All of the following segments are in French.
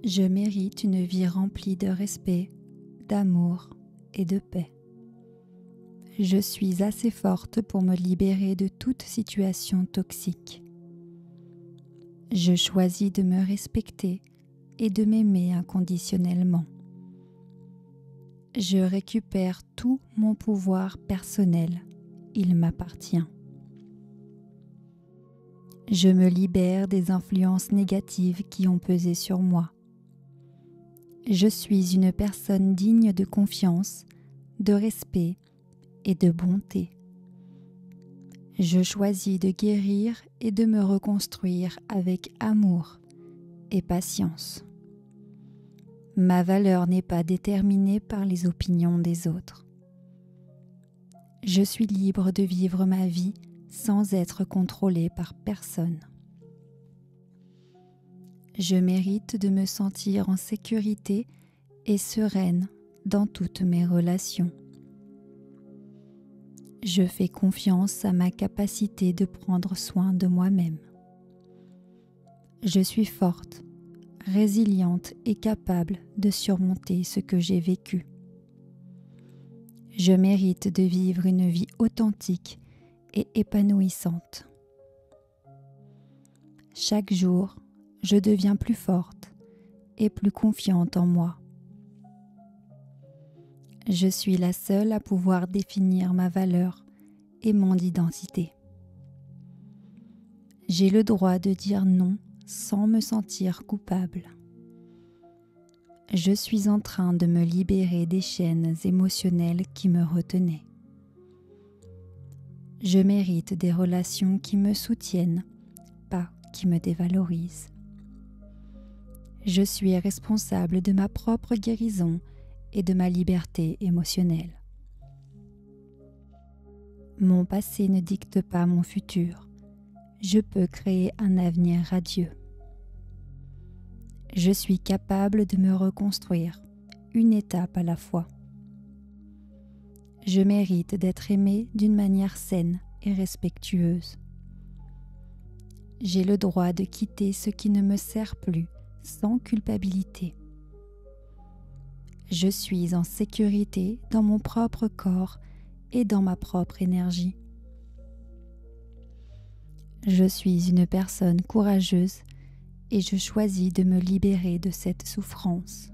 Je mérite une vie remplie de respect, d'amour et de paix. Je suis assez forte pour me libérer de toute situation toxique. Je choisis de me respecter et de m'aimer inconditionnellement. Je récupère tout mon pouvoir personnel. Il m'appartient. Je me libère des influences négatives qui ont pesé sur moi. Je suis une personne digne de confiance, de respect et de bonté. Je choisis de guérir et de me reconstruire avec amour et patience. Ma valeur n'est pas déterminée par les opinions des autres. Je suis libre de vivre ma vie sans être contrôlée par personne. Je mérite de me sentir en sécurité et sereine dans toutes mes relations. Je fais confiance à ma capacité de prendre soin de moi-même. Je suis forte, résiliente et capable de surmonter ce que j'ai vécu. Je mérite de vivre une vie authentique et épanouissante. Chaque jour, je deviens plus forte et plus confiante en moi. Je suis la seule à pouvoir définir ma valeur et mon identité. J'ai le droit de dire non sans me sentir coupable. Je suis en train de me libérer des chaînes émotionnelles qui me retenaient. Je mérite des relations qui me soutiennent, pas qui me dévalorisent. Je suis responsable de ma propre guérison et de ma liberté émotionnelle. Mon passé ne dicte pas mon futur. Je peux créer un avenir radieux. Je suis capable de me reconstruire, une étape à la fois. Je mérite d'être aimée d'une manière saine et respectueuse. J'ai le droit de quitter ce qui ne me sert plus sans culpabilité. Je suis en sécurité dans mon propre corps et dans ma propre énergie. Je suis une personne courageuse et je choisis de me libérer de cette souffrance.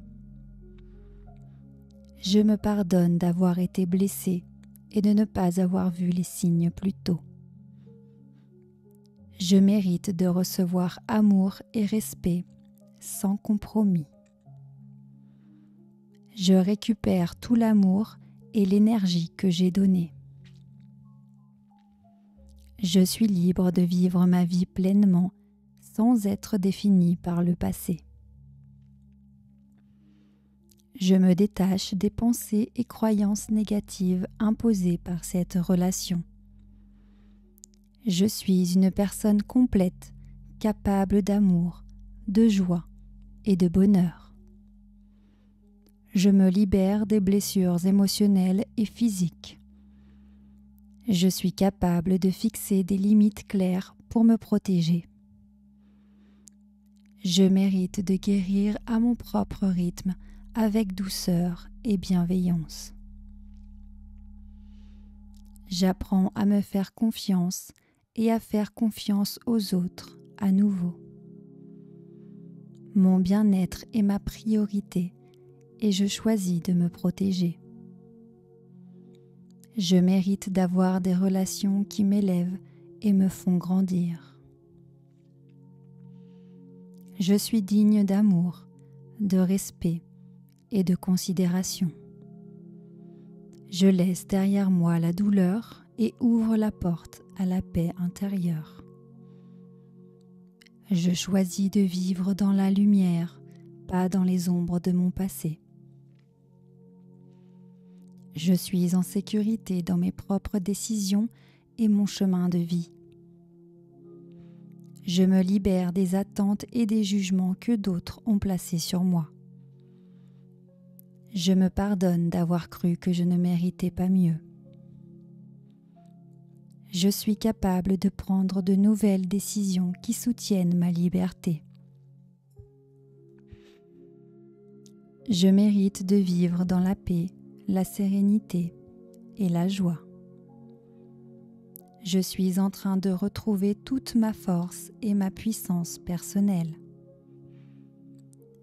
Je me pardonne d'avoir été blessée et de ne pas avoir vu les signes plus tôt. Je mérite de recevoir amour et respect sans compromis. Je récupère tout l'amour et l'énergie que j'ai donnée. Je suis libre de vivre ma vie pleinement sans être définie par le passé. Je me détache des pensées et croyances négatives imposées par cette relation. Je suis une personne complète, capable d'amour, de joie et de bonheur. Je me libère des blessures émotionnelles et physiques. Je suis capable de fixer des limites claires pour me protéger. Je mérite de guérir à mon propre rythme avec douceur et bienveillance. J'apprends à me faire confiance et à faire confiance aux autres à nouveau. Mon bien-être est ma priorité et je choisis de me protéger. Je mérite d'avoir des relations qui m'élèvent et me font grandir. Je suis digne d'amour, de respect et de considération. Je laisse derrière moi la douleur et ouvre la porte à la paix intérieure. Je choisis de vivre dans la lumière, pas dans les ombres de mon passé. Je suis en sécurité dans mes propres décisions et mon chemin de vie. Je me libère des attentes et des jugements que d'autres ont placés sur moi. Je me pardonne d'avoir cru que je ne méritais pas mieux. Je suis capable de prendre de nouvelles décisions qui soutiennent ma liberté. Je mérite de vivre dans la paix, la sérénité et la joie. Je suis en train de retrouver toute ma force et ma puissance personnelle.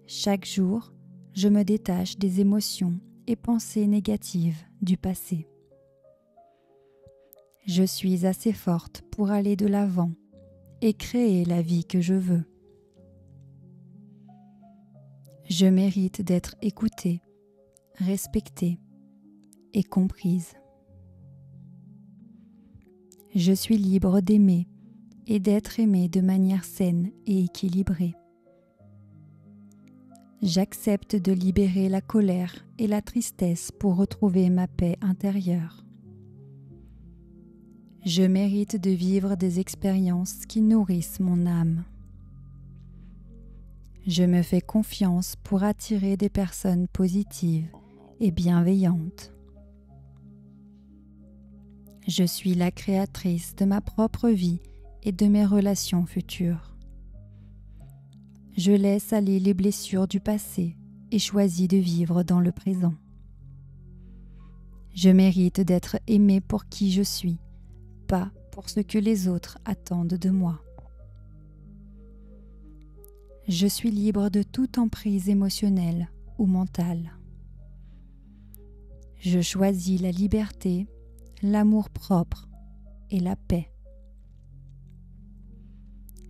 Chaque jour, je me détache des émotions et pensées négatives du passé. Je suis assez forte pour aller de l'avant et créer la vie que je veux. Je mérite d'être écoutée, respectée et comprise. Je suis libre d'aimer et d'être aimée de manière saine et équilibrée. J'accepte de libérer la colère et la tristesse pour retrouver ma paix intérieure. Je mérite de vivre des expériences qui nourrissent mon âme. Je me fais confiance pour attirer des personnes positives et bienveillantes. Je suis la créatrice de ma propre vie et de mes relations futures. Je laisse aller les blessures du passé et choisis de vivre dans le présent. Je mérite d'être aimée pour qui je suis, pas pour ce que les autres attendent de moi. Je suis libre de toute emprise émotionnelle ou mentale. Je choisis la liberté, l'amour-propre et la paix.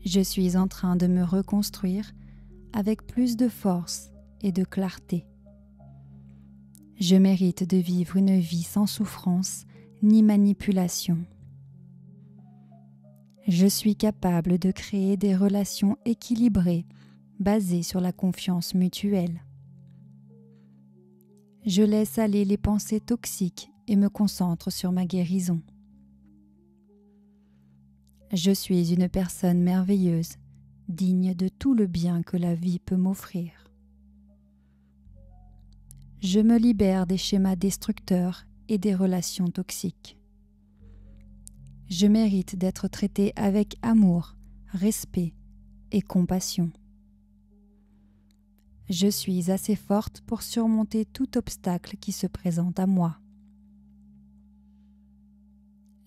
Je suis en train de me reconstruire avec plus de force et de clarté. Je mérite de vivre une vie sans souffrance ni manipulation. Je suis capable de créer des relations équilibrées basées sur la confiance mutuelle. Je laisse aller les pensées toxiques et me concentre sur ma guérison. Je suis une personne merveilleuse, digne de tout le bien que la vie peut m'offrir. Je me libère des schémas destructeurs et des relations toxiques. Je mérite d'être traitée avec amour, respect et compassion. Je suis assez forte pour surmonter tout obstacle qui se présente à moi.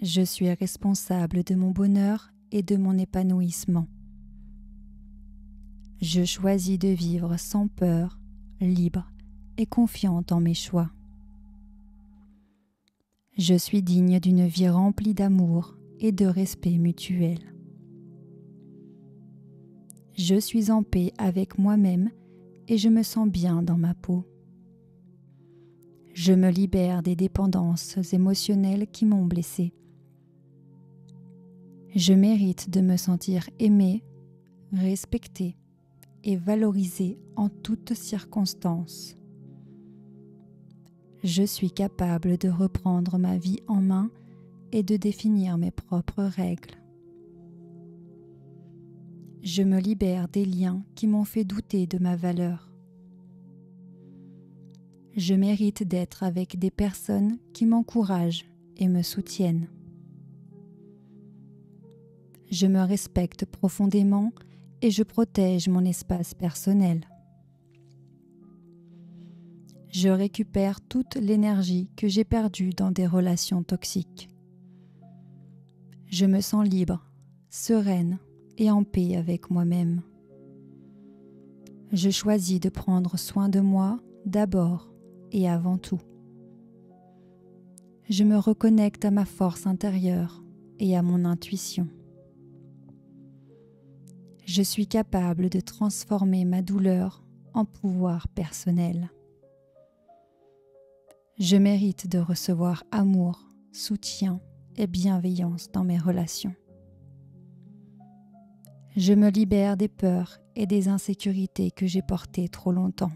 Je suis responsable de mon bonheur et de mon épanouissement. Je choisis de vivre sans peur, libre et confiante en mes choix. Je suis digne d'une vie remplie d'amour et de respect mutuel. Je suis en paix avec moi-même et je me sens bien dans ma peau. Je me libère des dépendances émotionnelles qui m'ont blessée. Je mérite de me sentir aimée, respectée et valorisée en toutes circonstances. Je suis capable de reprendre ma vie en main et de définir mes propres règles. Je me libère des liens qui m'ont fait douter de ma valeur. Je mérite d'être avec des personnes qui m'encouragent et me soutiennent. Je me respecte profondément et je protège mon espace personnel. Je récupère toute l'énergie que j'ai perdue dans des relations toxiques. Je me sens libre, sereine et en paix avec moi-même. Je choisis de prendre soin de moi d'abord et avant tout. Je me reconnecte à ma force intérieure et à mon intuition. Je suis capable de transformer ma douleur en pouvoir personnel. Je mérite de recevoir amour, soutien et bienveillance dans mes relations. Je me libère des peurs et des insécurités que j'ai portées trop longtemps.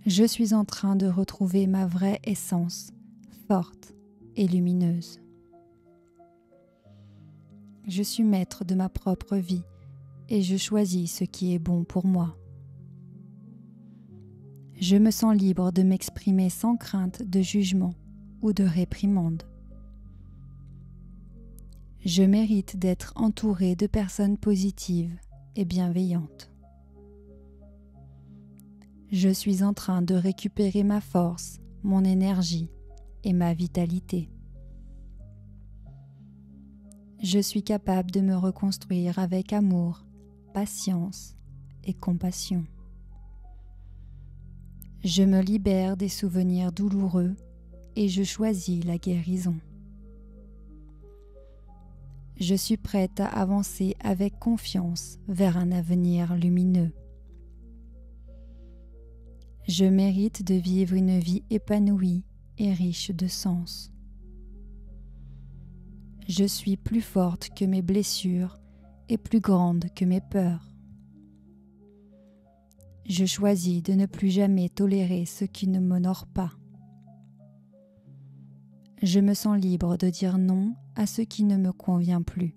Je suis en train de retrouver ma vraie essence, forte et lumineuse. Je suis maître de ma propre vie et je choisis ce qui est bon pour moi. Je me sens libre de m'exprimer sans crainte de jugement ou de réprimande. Je mérite d'être entourée de personnes positives et bienveillantes. Je suis en train de récupérer ma force, mon énergie et ma vitalité. Je suis capable de me reconstruire avec amour, patience et compassion. Je me libère des souvenirs douloureux et je choisis la guérison. Je suis prête à avancer avec confiance vers un avenir lumineux. Je mérite de vivre une vie épanouie et riche de sens. Je suis plus forte que mes blessures et plus grande que mes peurs. Je choisis de ne plus jamais tolérer ce qui ne m'honore pas. Je me sens libre de dire non à ce qui ne me convient plus.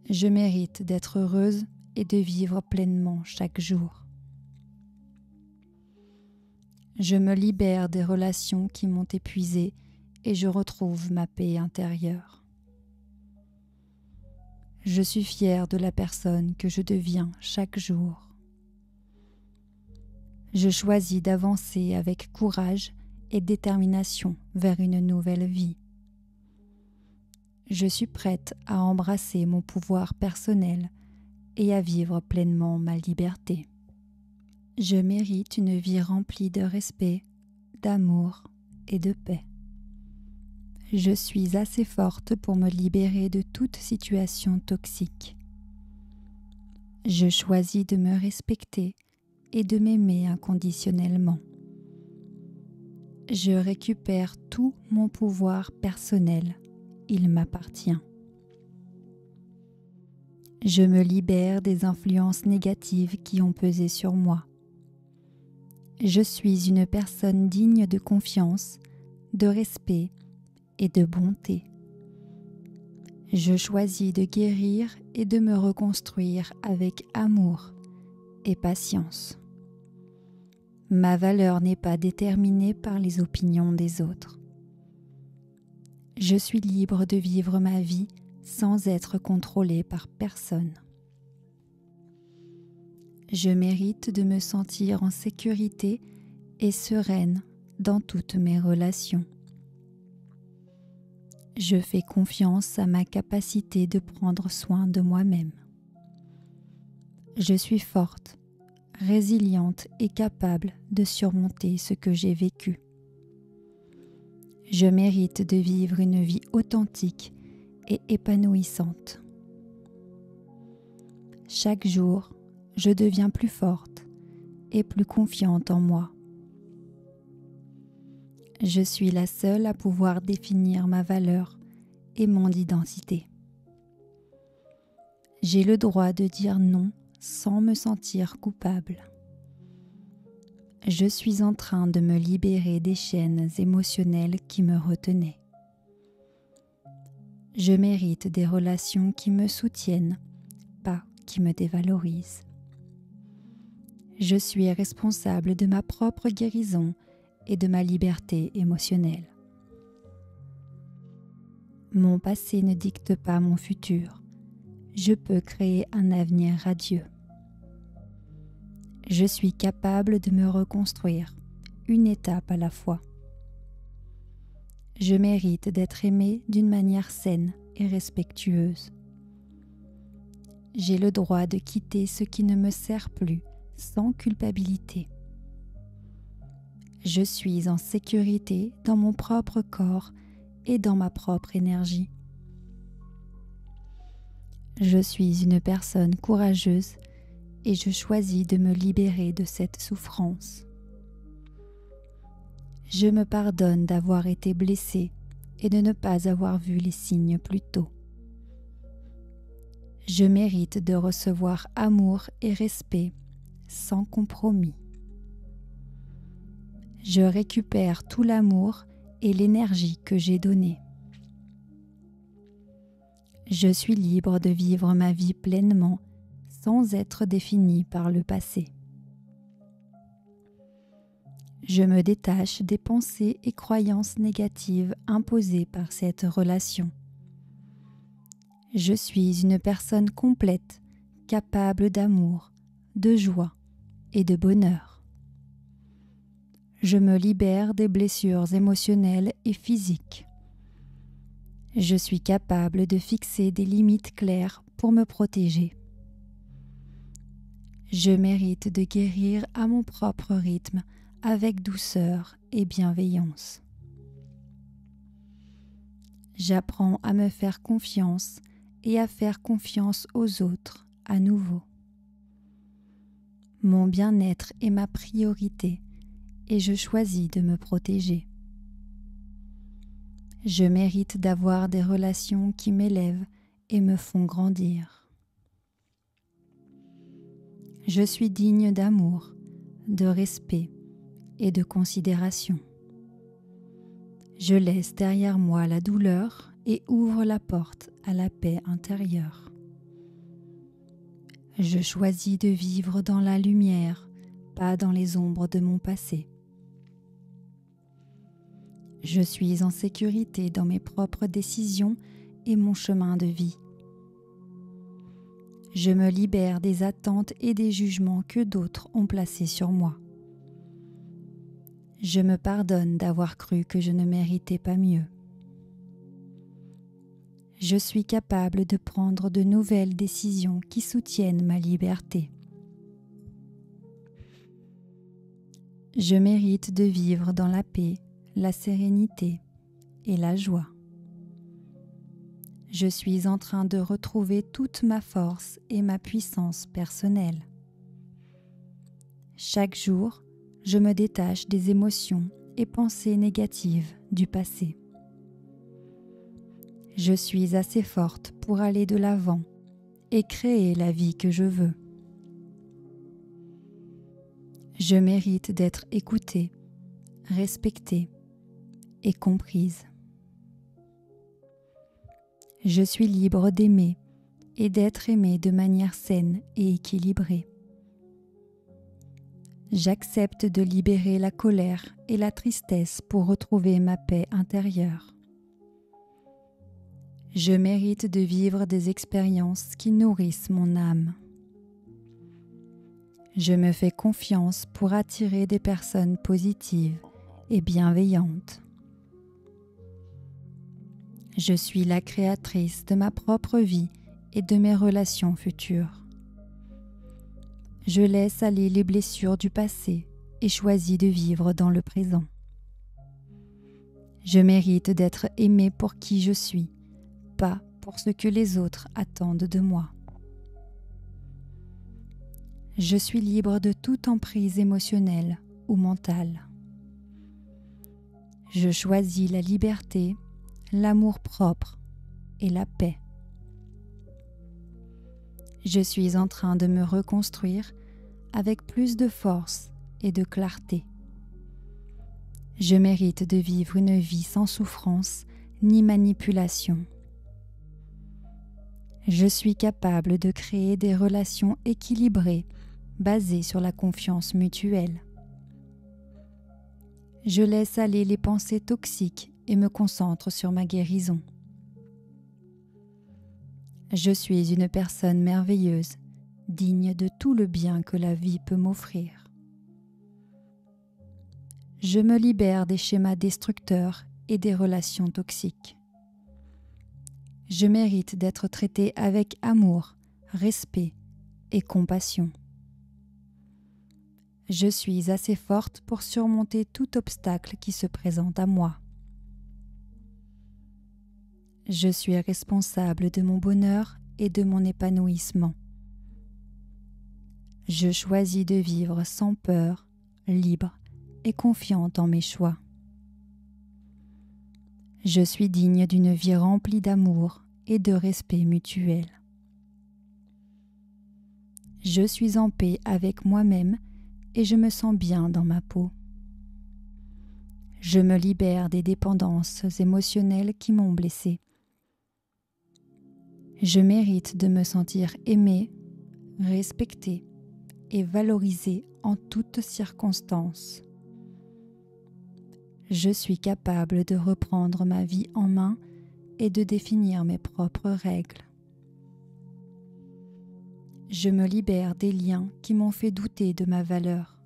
Je mérite d'être heureuse et de vivre pleinement chaque jour. Je me libère des relations qui m'ont épuisée et je retrouve ma paix intérieure. Je suis fière de la personne que je deviens chaque jour. Je choisis d'avancer avec courage et détermination vers une nouvelle vie. Je suis prête à embrasser mon pouvoir personnel et à vivre pleinement ma liberté. Je mérite une vie remplie de respect, d'amour et de paix. Je suis assez forte pour me libérer de toute situation toxique. Je choisis de me respecter et de m'aimer inconditionnellement. Je récupère tout mon pouvoir personnel. Il m'appartient. Je me libère des influences négatives qui ont pesé sur moi. Je suis une personne digne de confiance, de respect et de bonté. Je choisis de guérir et de me reconstruire avec amour et patience. Ma valeur n'est pas déterminée par les opinions des autres. Je suis libre de vivre ma vie sans être contrôlée par personne. Je mérite de me sentir en sécurité et sereine dans toutes mes relations. Je fais confiance à ma capacité de prendre soin de moi-même. Je suis forte, résiliente et capable de surmonter ce que j'ai vécu. Je mérite de vivre une vie authentique et épanouissante. Chaque jour, je deviens plus forte et plus confiante en moi. Je suis la seule à pouvoir définir ma valeur et mon identité. J'ai le droit de dire non sans me sentir coupable. Je suis en train de me libérer des chaînes émotionnelles qui me retenaient. Je mérite des relations qui me soutiennent, pas qui me dévalorisent. Je suis responsable de ma propre guérison et de ma liberté émotionnelle. Mon passé ne dicte pas mon futur. Je peux créer un avenir radieux. Je suis capable de me reconstruire, une étape à la fois. Je mérite d'être aimée d'une manière saine et respectueuse. J'ai le droit de quitter ce qui ne me sert plus sans culpabilité. Je suis en sécurité dans mon propre corps et dans ma propre énergie. Je suis une personne courageuse et je choisis de me libérer de cette souffrance. Je me pardonne d'avoir été blessée et de ne pas avoir vu les signes plus tôt. Je mérite de recevoir amour et respect sans compromis. Je récupère tout l'amour et l'énergie que j'ai donnée. Je suis libre de vivre ma vie pleinement sans être définie par le passé. Je me détache des pensées et croyances négatives imposées par cette relation. Je suis une personne complète, capable d'amour, de joie et de bonheur. Je me libère des blessures émotionnelles et physiques. Je suis capable de fixer des limites claires pour me protéger. Je mérite de guérir à mon propre rythme avec douceur et bienveillance. J'apprends à me faire confiance et à faire confiance aux autres à nouveau. Mon bien-être est ma priorité et je choisis de me protéger. Je mérite d'avoir des relations qui m'élèvent et me font grandir. Je suis digne d'amour, de respect et de considération. Je laisse derrière moi la douleur et ouvre la porte à la paix intérieure. Je choisis de vivre dans la lumière, pas dans les ombres de mon passé. Je suis en sécurité dans mes propres décisions et mon chemin de vie. Je me libère des attentes et des jugements que d'autres ont placés sur moi. Je me pardonne d'avoir cru que je ne méritais pas mieux. Je suis capable de prendre de nouvelles décisions qui soutiennent ma liberté. Je mérite de vivre dans la paix, la sérénité et la joie. Je suis en train de retrouver toute ma force et ma puissance personnelle. Chaque jour, je me détache des émotions et pensées négatives du passé. Je suis assez forte pour aller de l'avant et créer la vie que je veux. Je mérite d'être écoutée, respectée et comprise. Je suis libre d'aimer et d'être aimée de manière saine et équilibrée. J'accepte de libérer la colère et la tristesse pour retrouver ma paix intérieure. Je mérite de vivre des expériences qui nourrissent mon âme. Je me fais confiance pour attirer des personnes positives et bienveillantes. Je suis la créatrice de ma propre vie et de mes relations futures. Je laisse aller les blessures du passé et choisis de vivre dans le présent. Je mérite d'être aimée pour qui je suis, pas pour ce que les autres attendent de moi. Je suis libre de toute emprise émotionnelle ou mentale. Je choisis la liberté, l'amour-propre et la paix. Je suis en train de me reconstruire avec plus de force et de clarté. Je mérite de vivre une vie sans souffrance ni manipulation. Je suis capable de créer des relations équilibrées basées sur la confiance mutuelle. Je laisse aller les pensées toxiques et me concentre sur ma guérison. Je suis une personne merveilleuse, digne de tout le bien que la vie peut m'offrir. Je me libère des schémas destructeurs et des relations toxiques. Je mérite d'être traitée avec amour, respect et compassion. Je suis assez forte pour surmonter tout obstacle qui se présente à moi. Je suis responsable de mon bonheur et de mon épanouissement. Je choisis de vivre sans peur, libre et confiante en mes choix. Je suis digne d'une vie remplie d'amour et de respect mutuel. Je suis en paix avec moi-même et je me sens bien dans ma peau. Je me libère des dépendances émotionnelles qui m'ont blessée. Je mérite de me sentir aimée, respectée et valorisée en toutes circonstances. Je suis capable de reprendre ma vie en main et de définir mes propres règles. Je me libère des liens qui m'ont fait douter de ma valeur.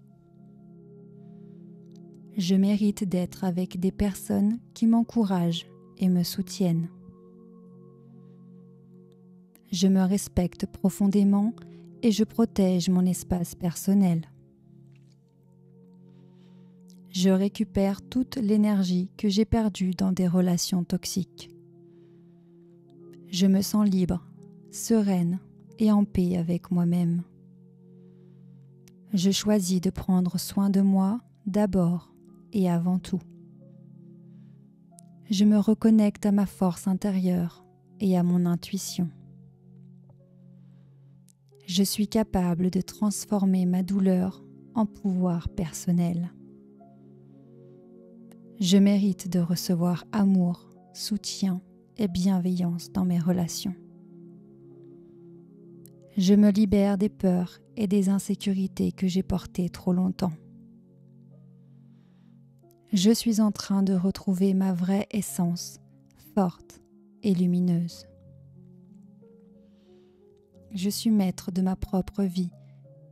Je mérite d'être avec des personnes qui m'encouragent et me soutiennent. Je me respecte profondément et je protège mon espace personnel. Je récupère toute l'énergie que j'ai perdue dans des relations toxiques. Je me sens libre, sereine et en paix avec moi-même. Je choisis de prendre soin de moi d'abord et avant tout. Je me reconnecte à ma force intérieure et à mon intuition. Je suis capable de transformer ma douleur en pouvoir personnel. Je mérite de recevoir amour, soutien et bienveillance dans mes relations. Je me libère des peurs et des insécurités que j'ai portées trop longtemps. Je suis en train de retrouver ma vraie essence, forte et lumineuse. Je suis maître de ma propre vie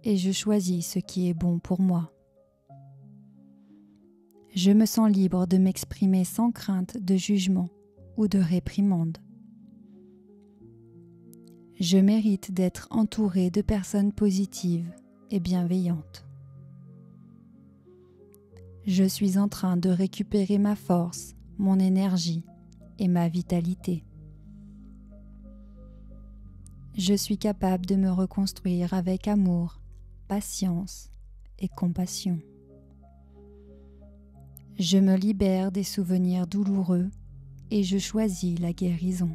et je choisis ce qui est bon pour moi. Je me sens libre de m'exprimer sans crainte de jugement ou de réprimande. Je mérite d'être entouré de personnes positives et bienveillantes. Je suis en train de récupérer ma force, mon énergie et ma vitalité. Je suis capable de me reconstruire avec amour, patience et compassion. Je me libère des souvenirs douloureux et je choisis la guérison.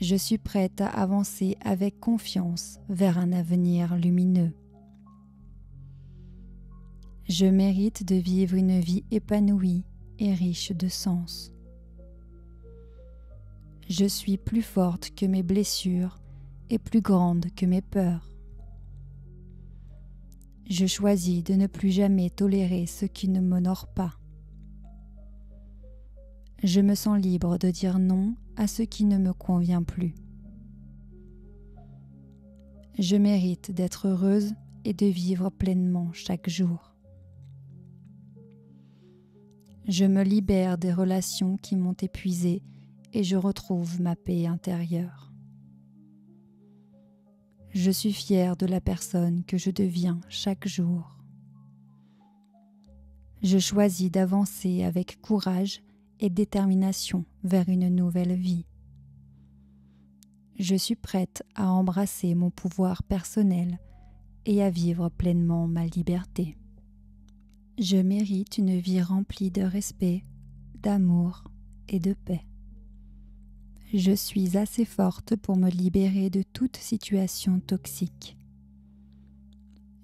Je suis prête à avancer avec confiance vers un avenir lumineux. Je mérite de vivre une vie épanouie et riche de sens. Je suis plus forte que mes blessures et plus grande que mes peurs. Je choisis de ne plus jamais tolérer ce qui ne m'honore pas. Je me sens libre de dire non à ce qui ne me convient plus. Je mérite d'être heureuse et de vivre pleinement chaque jour. Je me libère des relations qui m'ont épuisée et je retrouve ma paix intérieure. Je suis fière de la personne que je deviens chaque jour. Je choisis d'avancer avec courage et détermination vers une nouvelle vie. Je suis prête à embrasser mon pouvoir personnel et à vivre pleinement ma liberté. Je mérite une vie remplie de respect, d'amour et de paix. Je suis assez forte pour me libérer de toute situation toxique.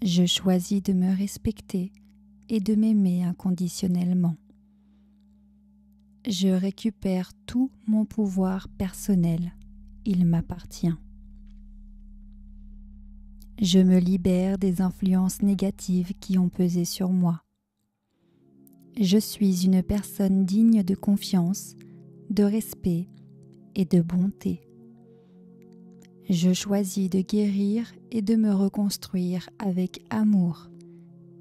Je choisis de me respecter et de m'aimer inconditionnellement. Je récupère tout mon pouvoir personnel. Il m'appartient. Je me libère des influences négatives qui ont pesé sur moi. Je suis une personne digne de confiance, de respect et de bonté. Je choisis de guérir et de me reconstruire avec amour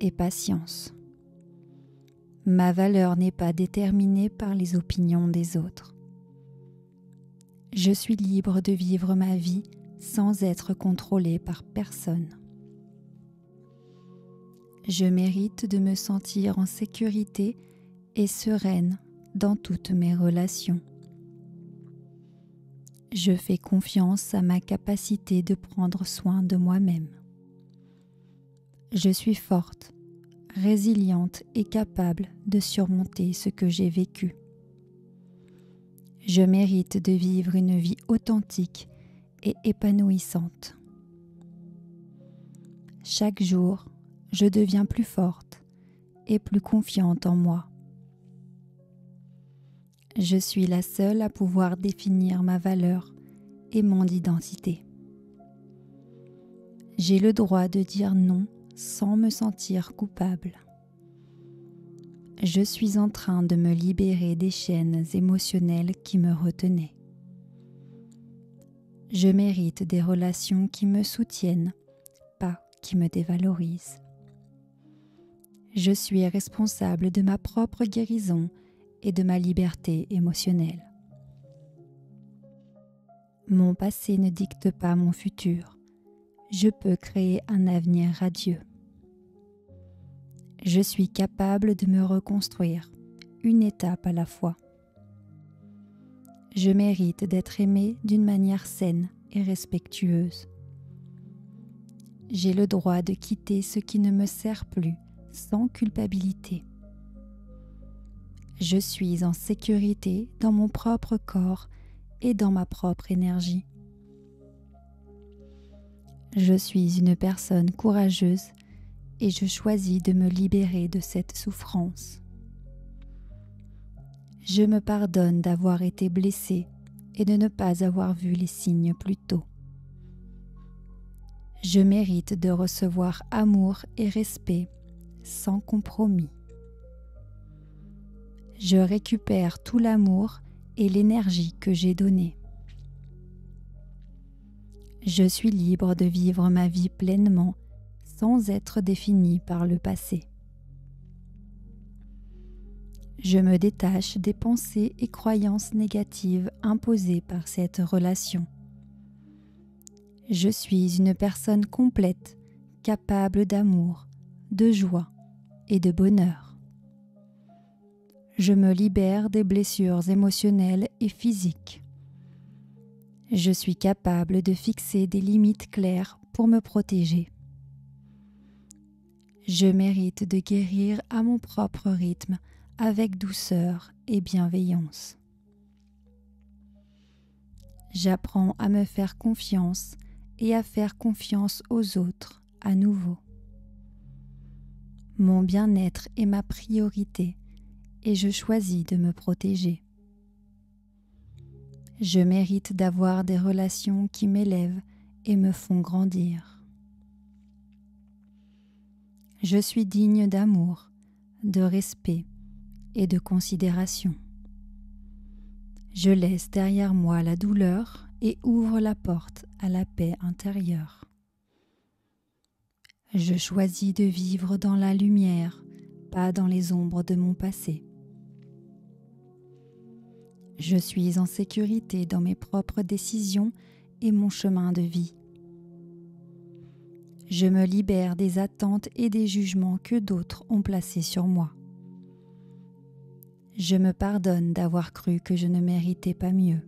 et patience. Ma valeur n'est pas déterminée par les opinions des autres. Je suis libre de vivre ma vie sans être contrôlée par personne. Je mérite de me sentir en sécurité et sereine dans toutes mes relations. Je fais confiance à ma capacité de prendre soin de moi-même. Je suis forte, résiliente et capable de surmonter ce que j'ai vécu. Je mérite de vivre une vie authentique et épanouissante. Chaque jour, je deviens plus forte et plus confiante en moi. Je suis la seule à pouvoir définir ma valeur et mon identité. J'ai le droit de dire non sans me sentir coupable. Je suis en train de me libérer des chaînes émotionnelles qui me retenaient. Je mérite des relations qui me soutiennent, pas qui me dévalorisent. Je suis responsable de ma propre guérison et de ma liberté émotionnelle. Mon passé ne dicte pas mon futur. Je peux créer un avenir radieux. Je suis capable de me reconstruire, une étape à la fois. Je mérite d'être aimé d'une manière saine et respectueuse. J'ai le droit de quitter ce qui ne me sert plus sans culpabilité. Je suis en sécurité dans mon propre corps et dans ma propre énergie. Je suis une personne courageuse et je choisis de me libérer de cette souffrance. Je me pardonne d'avoir été blessée et de ne pas avoir vu les signes plus tôt. Je mérite de recevoir amour et respect sans compromis. Je récupère tout l'amour et l'énergie que j'ai donnée. Je suis libre de vivre ma vie pleinement sans être définie par le passé. Je me détache des pensées et croyances négatives imposées par cette relation. Je suis une personne complète, capable d'amour, de joie et de bonheur. Je me libère des blessures émotionnelles et physiques. Je suis capable de fixer des limites claires pour me protéger. Je mérite de guérir à mon propre rythme avec douceur et bienveillance. J'apprends à me faire confiance et à faire confiance aux autres à nouveau. Mon bien-être est ma priorité et je choisis de me protéger. Je mérite d'avoir des relations qui m'élèvent et me font grandir. Je suis digne d'amour, de respect et de considération. Je laisse derrière moi la douleur et ouvre la porte à la paix intérieure. Je choisis de vivre dans la lumière, pas dans les ombres de mon passé. Je suis en sécurité dans mes propres décisions et mon chemin de vie. Je me libère des attentes et des jugements que d'autres ont placés sur moi. Je me pardonne d'avoir cru que je ne méritais pas mieux.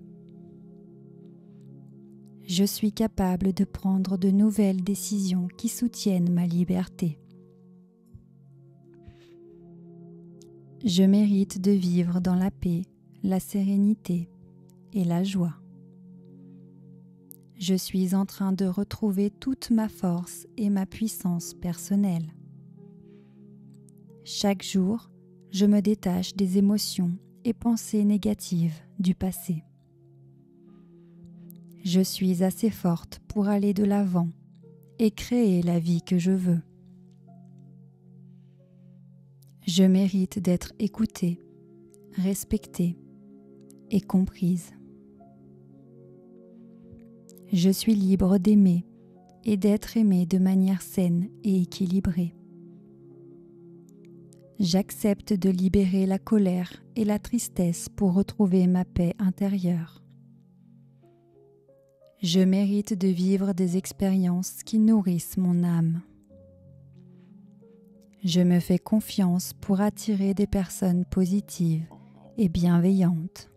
Je suis capable de prendre de nouvelles décisions qui soutiennent ma liberté. Je mérite de vivre dans la paix, la sérénité et la joie. Je suis en train de retrouver toute ma force et ma puissance personnelle. Chaque jour, je me détache des émotions et pensées négatives du passé. Je suis assez forte pour aller de l'avant et créer la vie que je veux. Je mérite d'être écoutée, respectée et comprise. Je suis libre d'aimer et d'être aimée de manière saine et équilibrée. J'accepte de libérer la colère et la tristesse pour retrouver ma paix intérieure. Je mérite de vivre des expériences qui nourrissent mon âme. Je me fais confiance pour attirer des personnes positives et bienveillantes.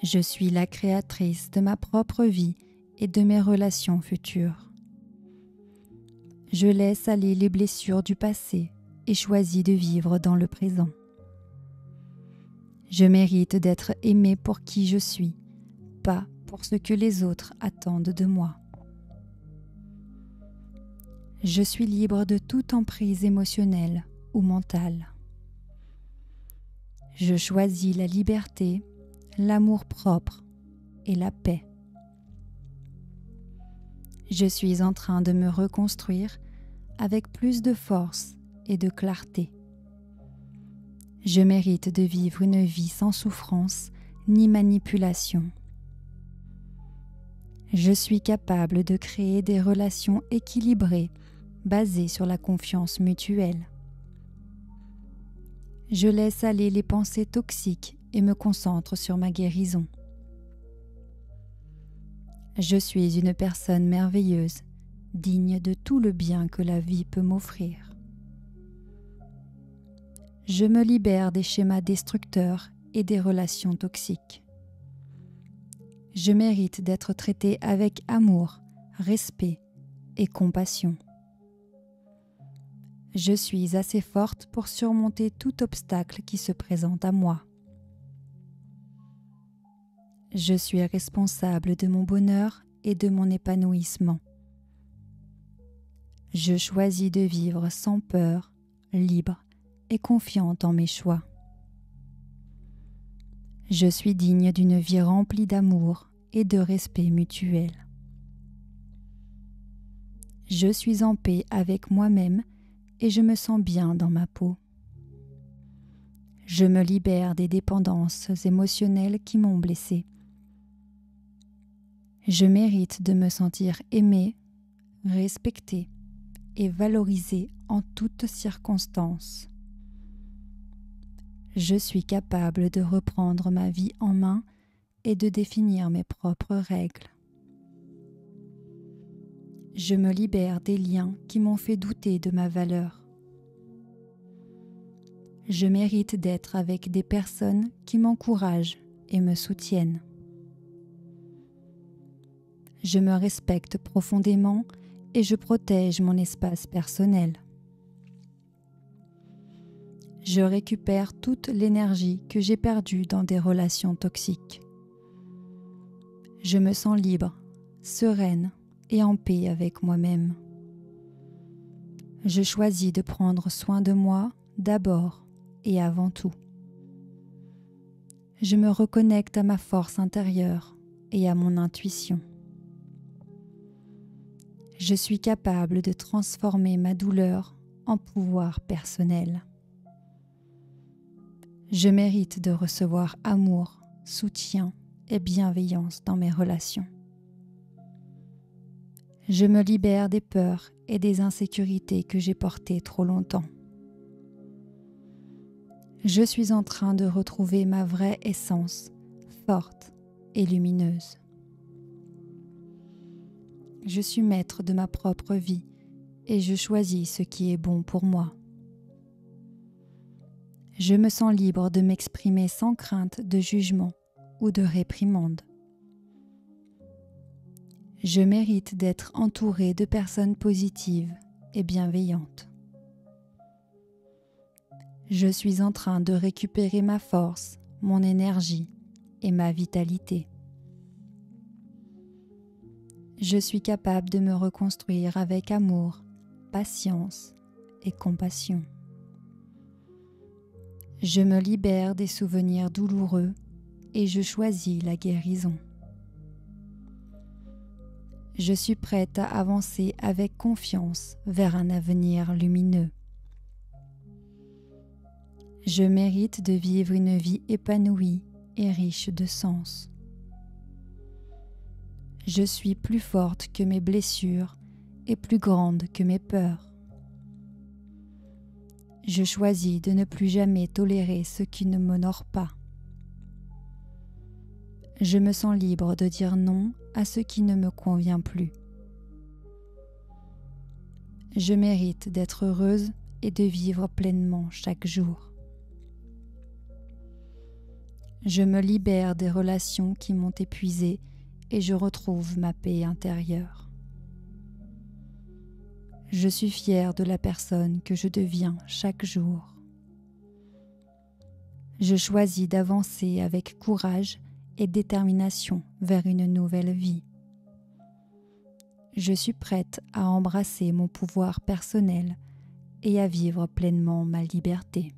Je suis la créatrice de ma propre vie et de mes relations futures. Je laisse aller les blessures du passé et choisis de vivre dans le présent. Je mérite d'être aimée pour qui je suis, pas pour ce que les autres attendent de moi. Je suis libre de toute emprise émotionnelle ou mentale. Je choisis la liberté, l'amour propre et la paix. Je suis en train de me reconstruire avec plus de force et de clarté. Je mérite de vivre une vie sans souffrance ni manipulation. Je suis capable de créer des relations équilibrées basées sur la confiance mutuelle. Je laisse aller les pensées toxiques et me concentre sur ma guérison. Je suis une personne merveilleuse, digne de tout le bien que la vie peut m'offrir. Je me libère des schémas destructeurs et des relations toxiques. Je mérite d'être traitée avec amour, respect et compassion. Je suis assez forte pour surmonter tout obstacle qui se présente à moi. Je suis responsable de mon bonheur et de mon épanouissement. Je choisis de vivre sans peur, libre et confiante en mes choix. Je suis digne d'une vie remplie d'amour et de respect mutuel. Je suis en paix avec moi-même et je me sens bien dans ma peau. Je me libère des dépendances émotionnelles qui m'ont blessée. Je mérite de me sentir aimée, respectée et valorisée en toutes circonstances. Je suis capable de reprendre ma vie en main et de définir mes propres règles. Je me libère des liens qui m'ont fait douter de ma valeur. Je mérite d'être avec des personnes qui m'encouragent et me soutiennent. Je me respecte profondément et je protège mon espace personnel. Je récupère toute l'énergie que j'ai perdue dans des relations toxiques. Je me sens libre, sereine et en paix avec moi-même. Je choisis de prendre soin de moi d'abord et avant tout. Je me reconnecte à ma force intérieure et à mon intuition. Je suis capable de transformer ma douleur en pouvoir personnel. Je mérite de recevoir amour, soutien et bienveillance dans mes relations. Je me libère des peurs et des insécurités que j'ai portées trop longtemps. Je suis en train de retrouver ma vraie essence, forte et lumineuse. Je suis maître de ma propre vie et je choisis ce qui est bon pour moi. Je me sens libre de m'exprimer sans crainte de jugement ou de réprimande. Je mérite d'être entourée de personnes positives et bienveillantes. Je suis en train de récupérer ma force, mon énergie et ma vitalité. Je suis capable de me reconstruire avec amour, patience et compassion. Je me libère des souvenirs douloureux et je choisis la guérison. Je suis prête à avancer avec confiance vers un avenir lumineux. Je mérite de vivre une vie épanouie et riche de sens. Je suis plus forte que mes blessures et plus grande que mes peurs. Je choisis de ne plus jamais tolérer ce qui ne m'honore pas. Je me sens libre de dire non à ce qui ne me convient plus. Je mérite d'être heureuse et de vivre pleinement chaque jour. Je me libère des relations qui m'ont épuisée et je retrouve ma paix intérieure. Je suis fière de la personne que je deviens chaque jour. Je choisis d'avancer avec courage et détermination vers une nouvelle vie. Je suis prête à embrasser mon pouvoir personnel et à vivre pleinement ma liberté.